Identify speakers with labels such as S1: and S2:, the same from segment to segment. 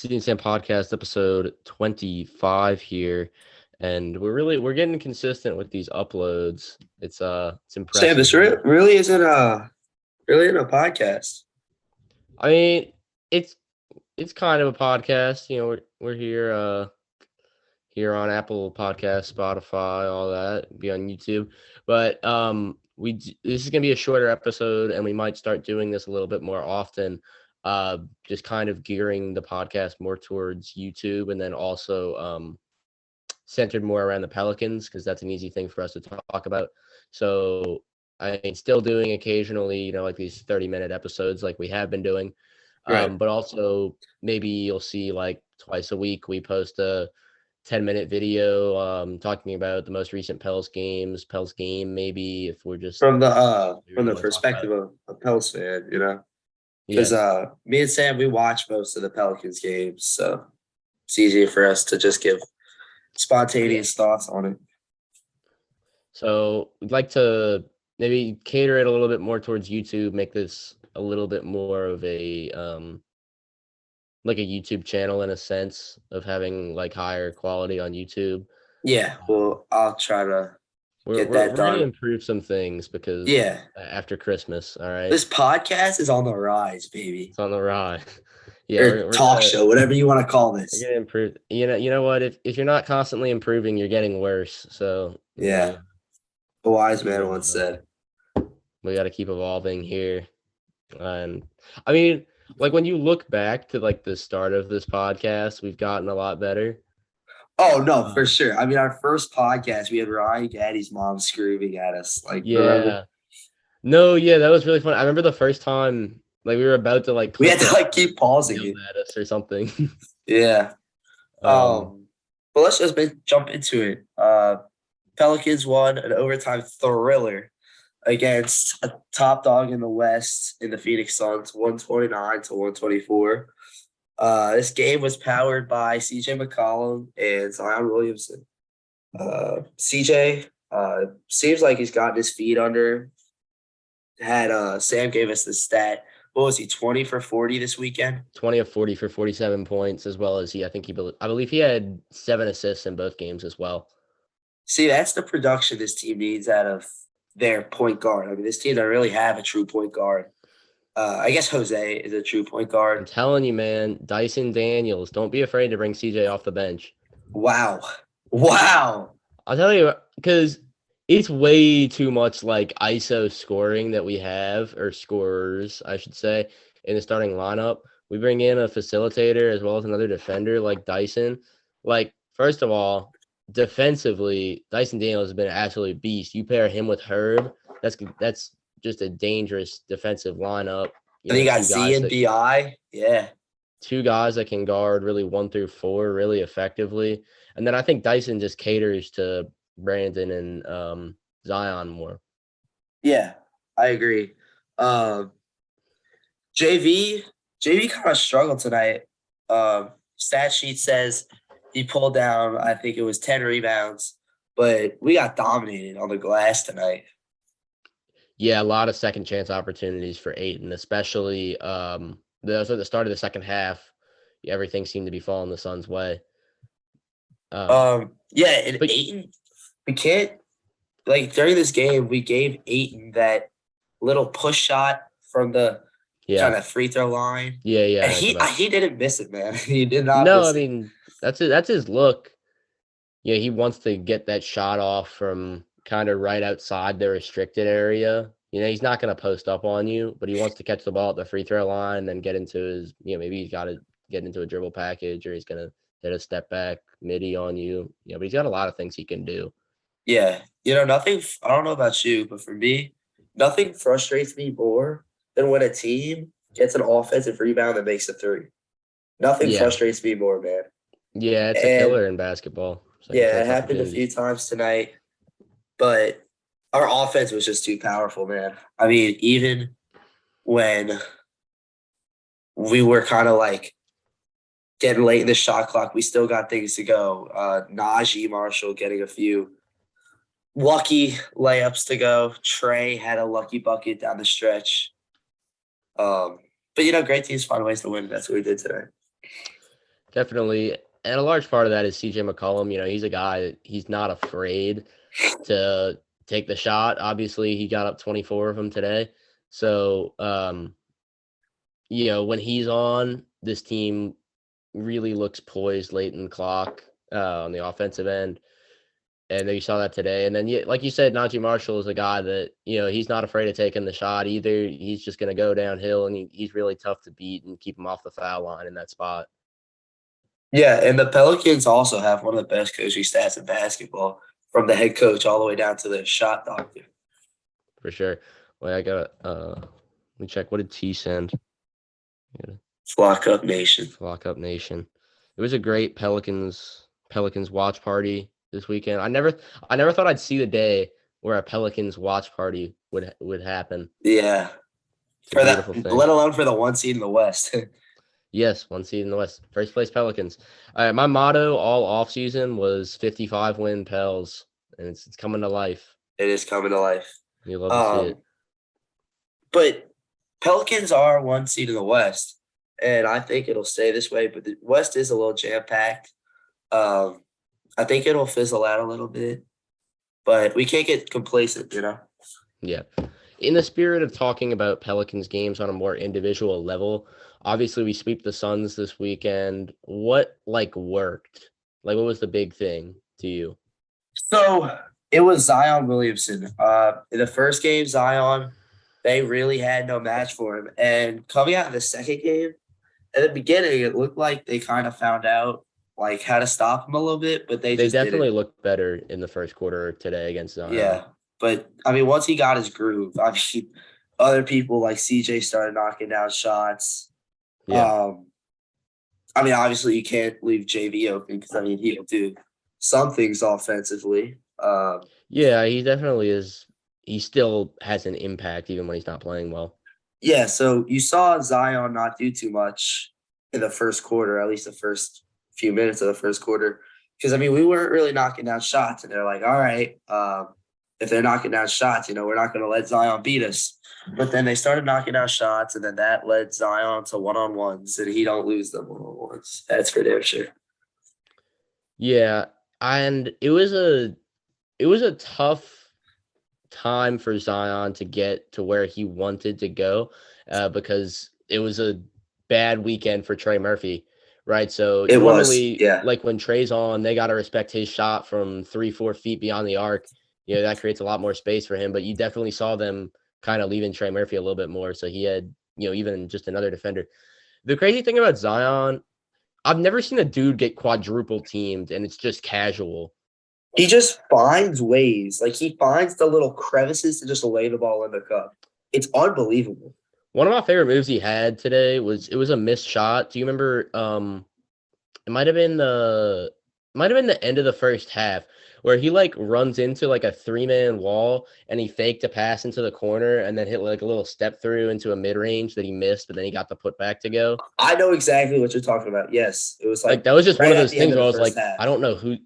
S1: CD&SAM podcast episode 25 here, and we're getting consistent with these uploads. It's
S2: Sam,
S1: impressive.
S2: this really isn't a podcast.
S1: I mean, it's it's kind of a podcast. We're here on Apple Podcast, Spotify, all that. Be on YouTube, but this is gonna be a shorter episode, and we might start doing this a little bit more often. Just kind of gearing the podcast more towards YouTube, and then also centered more around the Pelicans because that's an easy thing for us to talk about. So I mean, still doing occasionally, like these 30-minute episodes like we have been doing.
S2: Right.
S1: But also maybe you'll see like twice a week we post a 10-minute video talking about the most recent Pels game, maybe if we're just
S2: From the
S1: we
S2: from
S1: really
S2: the
S1: want to talk about it.
S2: perspective of a Pels fan, because
S1: Yes.
S2: me and Sam, we watch most of the Pelicans games, so it's easier for us to just give spontaneous thoughts on it.
S1: So we'd like to maybe cater it a little bit more towards YouTube, make this a little bit more of a like a YouTube channel in a sense of having like higher quality on YouTube.
S2: Yeah, well, I'll try to
S1: We're
S2: get
S1: we're,
S2: that
S1: we're gonna
S2: done.
S1: improve some things because
S2: Yeah,
S1: after Christmas, all right,
S2: this podcast is on the rise, baby,
S1: it's on the rise. Yeah,
S2: or
S1: we're
S2: talk
S1: gonna
S2: show, whatever you want to call
S1: we're
S2: this.
S1: gonna improve. You know what? If you're not constantly improving, you're getting worse. So
S2: Yeah, a wise
S1: keep
S2: man
S1: on,
S2: once said.
S1: we got to keep evolving here. And I mean, like when you look back to like the start of this podcast, we've gotten a lot better.
S2: Oh no, for sure. I mean, our first podcast, we had Ryan Gaddy's mom screaming at us. Like, remember?
S1: Yeah. No, yeah, that was really fun. I remember the first time, like we were about to like
S2: We had
S1: click
S2: to
S1: it,
S2: like keep pausing
S1: yelled
S2: it.
S1: at us or something.
S2: Yeah.
S1: um,
S2: But let's just jump into it. Pelicans won an overtime thriller against a top dog in the West in the Phoenix Suns, 129 to 124. This game was powered by CJ McCollum and Zion Williamson. CJ seems like he's gotten his feet under. Had Sam gave us the stat. What was he, 20 for 40 this weekend?
S1: 20 of 40 for 47 points, as well as I believe he had 7 assists in both games as well.
S2: See, that's the production this team needs out of their point guard. I mean, this team doesn't really have a true point guard. I guess Jose is a true point
S1: I'm
S2: guard.
S1: telling you, man, Dyson Daniels, don't be afraid to bring CJ off the bench.
S2: Wow. Wow.
S1: I'll tell you, because it's way too much like ISO scoring that we have, or scorers, I should say, in the starting lineup. We bring in a facilitator as well as another defender like Dyson. Like, first of all, defensively, Dyson Daniels has been an absolute beast. You pair him with Herb, that's just a dangerous defensive lineup.
S2: And you got
S1: Two
S2: Z
S1: guys
S2: and
S1: that
S2: BI. Yeah.
S1: two guys that can guard really 1 through 4 really effectively. And then I think Dyson just caters to Brandon and Zion more.
S2: Yeah, I agree. JV kind of struggled tonight. Stat sheet says he pulled down, I think it was 10 rebounds, but we got dominated on the glass tonight.
S1: Yeah, a lot of second chance opportunities for Ayton, especially at the start of the second half. Everything seemed to be falling the Suns' way.
S2: Yeah, and
S1: but
S2: Ayton, we can't, like, during this game, we gave Ayton that little push shot from the kind
S1: yeah,
S2: of free throw line.
S1: yeah,
S2: And
S1: I know what you're talking about.
S2: he didn't miss it, man. He did not
S1: No, I
S2: miss it.
S1: mean that's his look. Yeah, he wants to get that shot off from kind of right outside the restricted area. He's not going to post up on you, but he wants to catch the ball at the free throw line and then get into his, maybe he's got to get into a dribble package or he's going to hit a step back midi on you. But he's got a lot of things he can do.
S2: Yeah. Nothing, I don't know about you, but for me, nothing frustrates me more than when a team gets an offensive rebound that makes a three. Nothing frustrates me more, man.
S1: Yeah, it's a killer in basketball.
S2: Yeah, it happened a few times tonight, but our offense was just too powerful, man. I mean, even when we were kind of like getting late in the shot clock, we still got things to go. Najee Marshall getting a few lucky layups to go. Trey had a lucky bucket down the stretch. But great teams find ways to win. That's what we did today.
S1: definitely. And a large part of that is CJ McCollum. He's a guy that he's not afraid to take the shot. Obviously, he got up 24 of them today. So, when he's on, this team really looks poised late in the clock on the offensive end. And you saw that today. And then, like you said, Najee Marshall is a guy that, he's not afraid of taking the shot either. He's just going to go downhill, and he's really tough to beat and keep him off the foul line in that spot.
S2: Yeah, and the Pelicans also have one of the best coaching staffs in basketball, from the head coach all the way down to the shot doctor.
S1: For sure. Wait, I got let me check. What did T send?
S2: Flock Up Nation.
S1: Flock Up Nation. It was a great Pelicans watch party this weekend. I never thought I'd see the day where a Pelicans watch party would happen.
S2: Yeah.
S1: It's a beautiful thing.
S2: Let alone for the 1 seed in the West.
S1: Yes, 1 seed in the West. First place Pelicans. All right, my motto all offseason was 55-win Pels, and it's coming to life.
S2: It is coming to life.
S1: You love to see it.
S2: But Pelicans are 1 seed in the West, and I think it'll stay this way. But the West is a little jam-packed. I think it'll fizzle out a little bit, but we can't get complacent,
S1: Yeah. In the spirit of talking about Pelicans games on a more individual level, obviously we sweep the Suns this weekend. What worked? What was the big thing to you?
S2: So it was Zion Williamson. In the first game, Zion, they really had no match for him. And coming out of the second game, at the beginning, it looked like they kind of found out how to stop him a little bit, but they just
S1: definitely
S2: didn't.
S1: Looked better in the first quarter today against Zion.
S2: Yeah. But, once he got his groove, other people like CJ started knocking down shots.
S1: Yeah.
S2: Obviously you can't leave JV open because, he'll do some things offensively.
S1: Yeah, he definitely is. He still has an impact even when he's not playing well.
S2: Yeah, so you saw Zion not do too much in the first quarter, at least the first few minutes of the first quarter. Because, we weren't really knocking down shots. And they're like, all right, if they're knocking down shots, we're not going to let Zion beat us. But then they started knocking down shots, and then that led Zion to one-on-ones, and he don't lose them one-on-ones. That's for damn sure.
S1: Yeah, and it was a tough time for Zion to get to where he wanted to go because it was a bad weekend for Trey Murphy, right? So normally, when Trey's on, they got to respect his shot from 3-4 feet beyond the arc. That creates a lot more space for him, but you definitely saw them kind of leaving Trey Murphy a little bit more. So he had, even just another defender. The crazy thing about Zion, I've never seen a dude get quadruple teamed and it's just casual.
S2: He just finds ways. He finds the little crevices to just lay the ball in the cup. It's unbelievable.
S1: One of my favorite moves he had today was a missed shot. Do you remember? It might have been the end of the first half where he runs into a 3-man wall and he faked a pass into the corner and then hit a little step through into a mid range that he missed, but then he got the putback to go.
S2: I know exactly what you're talking about. Yes, it was
S1: that was just one of those things where I was like, I don't know who.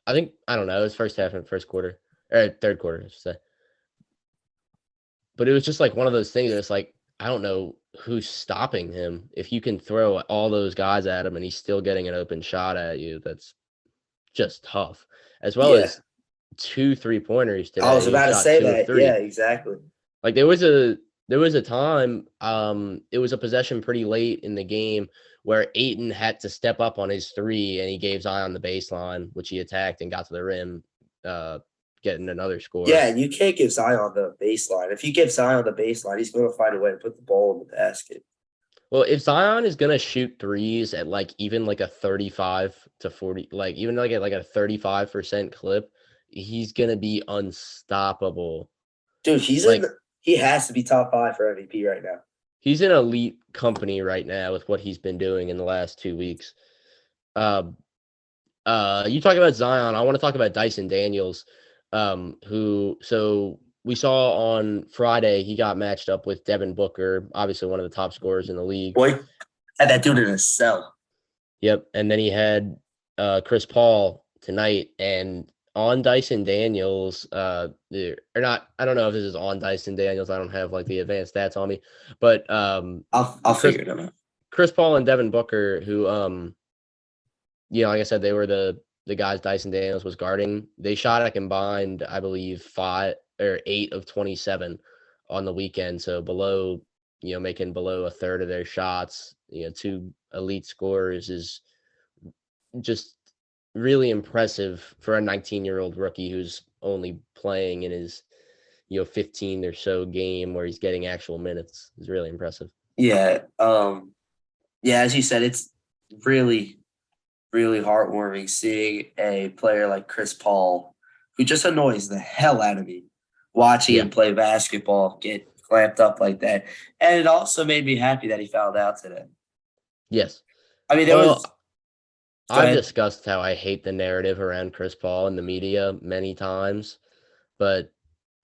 S1: I don't know. It was first half and first quarter or third quarter, I should say. But it was just one of those things that's I don't know who's stopping him. If you can throw all those guys at him and he's still getting an open shot at you, that's just tough. As well as 2 3-pointers today.
S2: I was about to say that. Yeah, exactly.
S1: There was a time, it was a possession pretty late in the game where Ayton had to step up on his 3 and he gave Zion the baseline, which he attacked and got to the rim, getting another score.
S2: Yeah, and you can't give Zion the baseline. If you give Zion the baseline, he's going to find a way to put the ball in the basket.
S1: Well, if Zion is going to shoot threes at even a 35 to 40, even at a 35% clip, he's going to be unstoppable.
S2: Dude, he has to be top 5 for MVP right now.
S1: He's in elite company right now with what he's been doing in the last 2 weeks. You talk about Zion. I want to talk about Dyson Daniels, so we saw on Friday he got matched up with Devin Booker, obviously one of the top scorers in the league.
S2: Boy, had that dude in a cell.
S1: Yep, and then he had Chris Paul tonight, and on Dyson Daniels, or not. I don't know if this is on Dyson Daniels. I don't have the advanced stats on me, but
S2: I'll figure it out.
S1: Chris Paul and Devin Booker, who like I said, they were the guys Dyson Daniels was guarding. They shot a combined, I believe, 8 of 27 on the weekend. So below, making below a third of their shots. Two elite scorers is just really impressive for a 19-year-old rookie who's only playing in his 15 or so game where he's getting actual minutes. Is really impressive.
S2: Yeah. Yeah, as you said, it's really, really heartwarming seeing a player like Chris Paul, who just annoys the hell out of me, watching
S1: Yeah.
S2: him play basketball, get clamped up like that. And it also made me happy that he fouled out today.
S1: Yes.
S2: I mean, there
S1: Well,
S2: was. Go
S1: I've
S2: ahead.
S1: discussed how I hate the narrative around Chris Paul in the media many times, but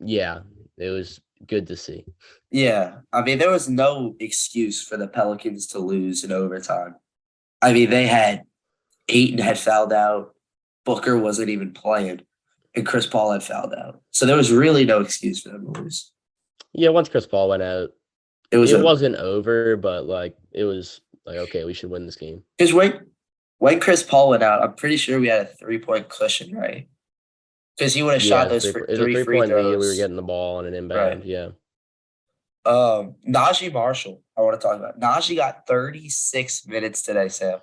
S1: yeah, it was good to see.
S2: Yeah. I mean, there was no excuse for the Pelicans to lose in overtime. I mean, they had Ayton had fouled out. Booker wasn't even playing, and Chris Paul had fouled out. So there was really no excuse for them to lose.
S1: Yeah, once Chris Paul went out,
S2: It was
S1: it
S2: over.
S1: wasn't over, but it was like, okay, we should win this game.
S2: Because when Chris Paul went out, I'm pretty sure we had a 3-point cushion, right? Because he would have
S1: Yeah,
S2: shot those
S1: it was a
S2: three free
S1: 3-point lead. We were
S2: throws.
S1: getting the ball on an inbound.
S2: Right.
S1: Yeah.
S2: Najee Marshall, I want to talk about. Najee got 36 minutes today, Sam.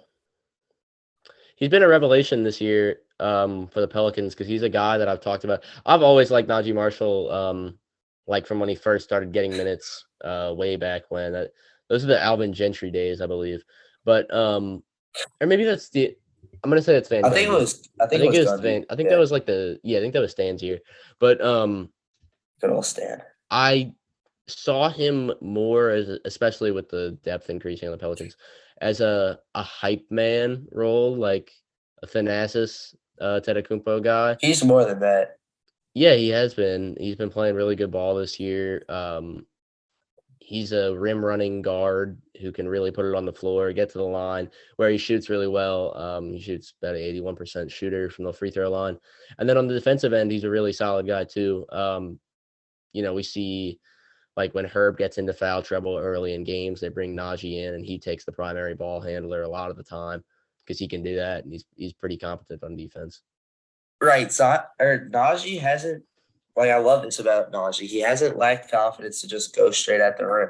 S1: He's been a revelation this year for the Pelicans because he's a guy that I've talked about. I've always liked Najee Marshall, like from when he first started getting minutes way back when. Those are the Alvin Gentry days, I believe. But or maybe that's the. I'm gonna say it's Van
S2: I think it
S1: Gundy.
S2: was. I think it was Gundy.
S1: I think that
S2: Yeah,
S1: was I think that was Stan's year. But
S2: good old Stan.
S1: I saw him more especially with the depth increasing on the Pelicans, as a hype man role, like a Thanasis Tetokounmpo guy.
S2: He's more than that.
S1: Yeah, he has been. He's been playing really good ball this year. He's a rim running guard who can really put it on the floor, get to the line where he shoots really well. He shoots about an 81% shooter from the free throw line. And then on the defensive end, he's a really solid guy too. We see, like, when Herb gets into foul trouble early in games, they bring Najee in and he takes the primary ball handler a lot of the time because he can do that, and he's pretty competent on defense.
S2: Right. So Najee hasn't. Like, I love this about Najee. He hasn't lacked confidence to just go straight at the rim.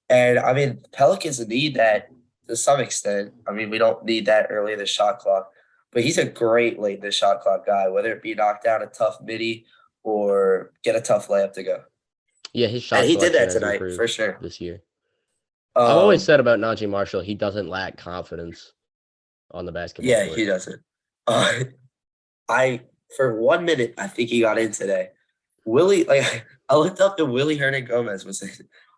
S2: And I mean, Pelicans need that to some extent. I mean, we don't need that early in the shot clock, but he's a great late in the shot clock guy, whether it be knock down a tough midi or get a tough layup to go.
S1: Yeah, his
S2: And
S1: shot
S2: he did
S1: selection
S2: that
S1: has
S2: tonight for
S1: improved
S2: sure.
S1: this year. I've always
S2: Um,
S1: said about Najee Marshall, he doesn't lack confidence on the basketball
S2: yeah,
S1: court.
S2: he doesn't. I for 1 minute, I think he got in today. Willie, like I looked up and Willie Hernan Gomez was.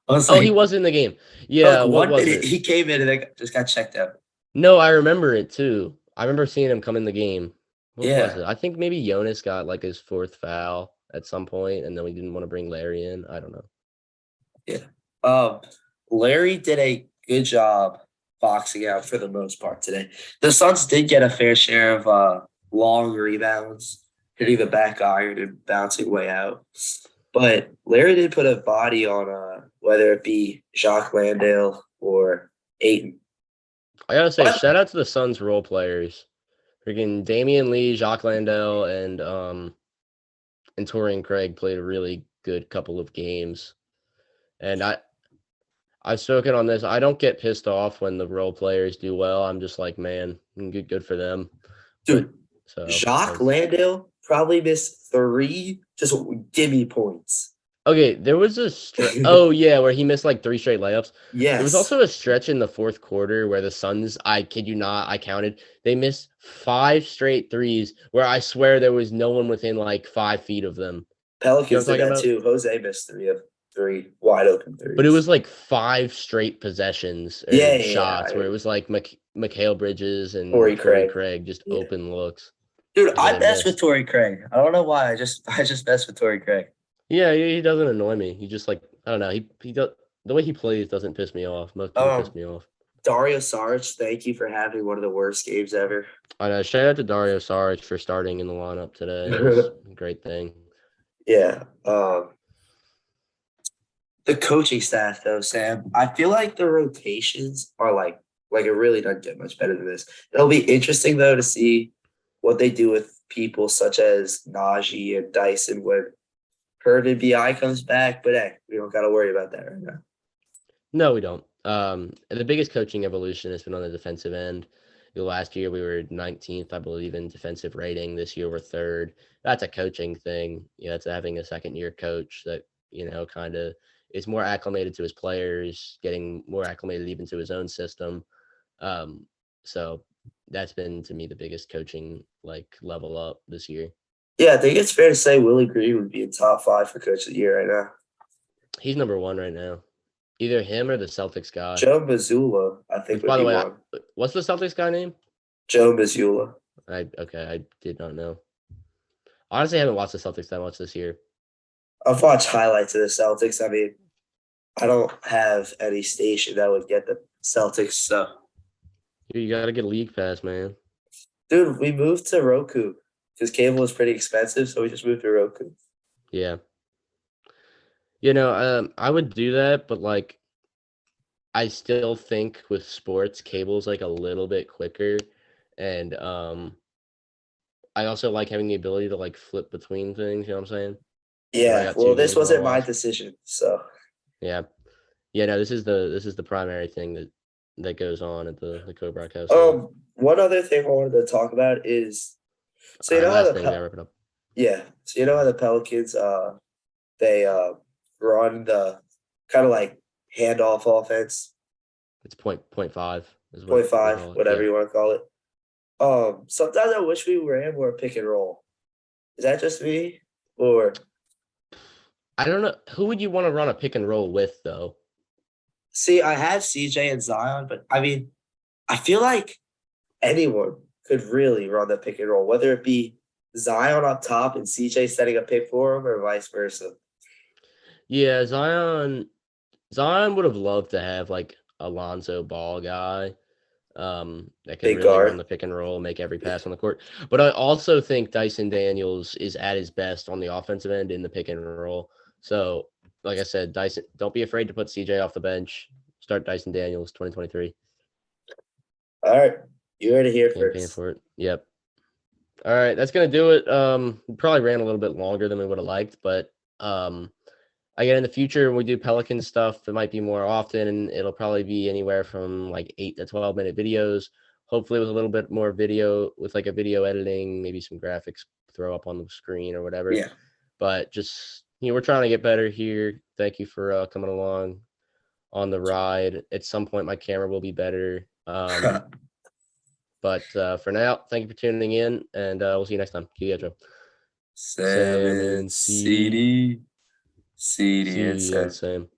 S2: I was
S1: Oh, he
S2: like,
S1: was in the game.
S2: for like
S1: Yeah, what
S2: 1
S1: was
S2: minute,
S1: it?
S2: he came in and then just got checked out.
S1: No, I remember it too. I remember seeing him come in the game. What was
S2: Yeah.
S1: it? I think maybe Jonas got like his fourth foul at some point, and then we didn't want to bring Larry in. I don't know.
S2: Yeah. Larry did a good job boxing out for the most part today. The Suns did get a fair share of long rebounds, hitting the back iron and bouncing way out. But Larry did put a body on whether it be Jacques Landale or Aiton.
S1: I gotta say,
S2: But
S1: shout out to the Suns role players. Freaking Damian Lee, Jacques Landale, and Torian Craig played a really good couple of games. And I've spoken on this. I don't get pissed off when the role players do well. I'm just like, man, good for them. But
S2: dude,
S1: so
S2: Jacques
S1: as
S2: Landale probably missed 3 just gimme points.
S1: okay, there was a stretch. Oh yeah, where he missed like 3 straight layups. There was
S2: Yes.
S1: also a stretch in the fourth quarter where the Suns, I kid you not, I counted, they missed 5 straight threes where I swear there was no one within like 5 feet of them. You know
S2: Pelicans
S1: what I'm
S2: did
S1: talking
S2: that
S1: about?
S2: too. Jose missed 3 wide open
S1: But it
S2: threes.
S1: was like 5 straight possessions
S2: Yeah,
S1: or
S2: yeah, yeah.
S1: shots where it was like Mikhail Bridges and
S2: Torrey
S1: Torrey
S2: Craig.
S1: Craig just
S2: Yeah.
S1: open looks
S2: Dude,
S1: where
S2: I
S1: they
S2: mess with
S1: missed.
S2: Torrey Craig. I don't know why. I just mess with Torrey Craig.
S1: Yeah, he doesn't annoy me. He just, like, I don't know. He does, the way he plays doesn't piss me off. Most people piss
S2: Um,
S1: me off.
S2: Dario Saric, thank you for having one of the worst games ever.
S1: I know. Shout out to Dario Saric for starting in the lineup today. It was a great thing.
S2: Yeah. The coaching staff though, Sam, I feel like the rotations are like Like, it really doesn't get much better than this. It'll be interesting though to see what they do with people such as Najee and Dyson when Herndon BI comes back. But hey, we don't got to worry about that right now.
S1: No, we don't. The biggest coaching evolution has been on the defensive end. Last year we were 19th, I believe, in defensive rating. This year we're third. That's a coaching thing. That's having a second year coach that kind of is more acclimated to his players, getting more acclimated even to his own system. So that's been to me the biggest coaching level up this year.
S2: Yeah, I think it's fair to say Willie Green would be in top 5 for Coach of the Year right now.
S1: He's number 1 right now. Either him or the Celtics guy.
S2: Joe Mazzulla, I think,
S1: Which, by the way,
S2: one.
S1: What's the Celtics guy name?
S2: Joe Mazzulla.
S1: I did not know. Honestly, I haven't watched the Celtics that much this year.
S2: I've watched highlights of the Celtics. I mean, I don't have any station that would get the Celtics stuff.
S1: You got to get a league pass, man.
S2: Dude, we moved to Roku because cable is pretty expensive, so we just moved to Roku.
S1: Yeah. I would do that, but I still think with sports, cable's a little bit quicker, and I also like having the ability to flip between things. You know what I'm saying?
S2: Yeah. Well, this wasn't my decision, so.
S1: Yeah. No, this is the primary thing that goes on at the co-broadcast.
S2: One other thing I wanted to talk about is, so
S1: last thing we gotta wrap it up.
S2: Yeah. So you know how the Pelicans they run the kind of handoff offense.
S1: It's 0.5 is
S2: 0.5, whatever you want to call it. Sometimes I wish we ran more pick and roll. Is that just me, or?
S1: I don't know. Who would you want to run a pick and roll with, though?
S2: See, I have CJ and Zion, but I mean, I feel like anyone could really run the pick and roll, whether it be Zion up top and CJ setting a pick for him, or vice versa.
S1: Yeah, Zion would have loved to have Alonzo Ball guy that could really run the pick and roll, make every pass on the court. But I also think Dyson Daniels is at his best on the offensive end in the pick and roll. So, like I said, Dyson, don't be afraid to put CJ off the bench. Start Dyson Daniels 2023.
S2: All right. You heard it here
S1: Campaign
S2: first.
S1: for it. Yep. All right, that's gonna do it. We probably ran a little bit longer than we would have liked, but again, in the future, when we do Pelican stuff, it might be more often, and it'll probably be anywhere from 8 to 12-minute videos. Hopefully, with a little bit more video, with a video editing, maybe some graphics throw up on the screen or whatever.
S2: Yeah.
S1: But just we're trying to get better here. Thank you for coming along on the ride. At some point, my camera will be better. But for now, thank you for tuning in, and we'll see you next time. Joe.
S2: Sam and CD. CD and Sam.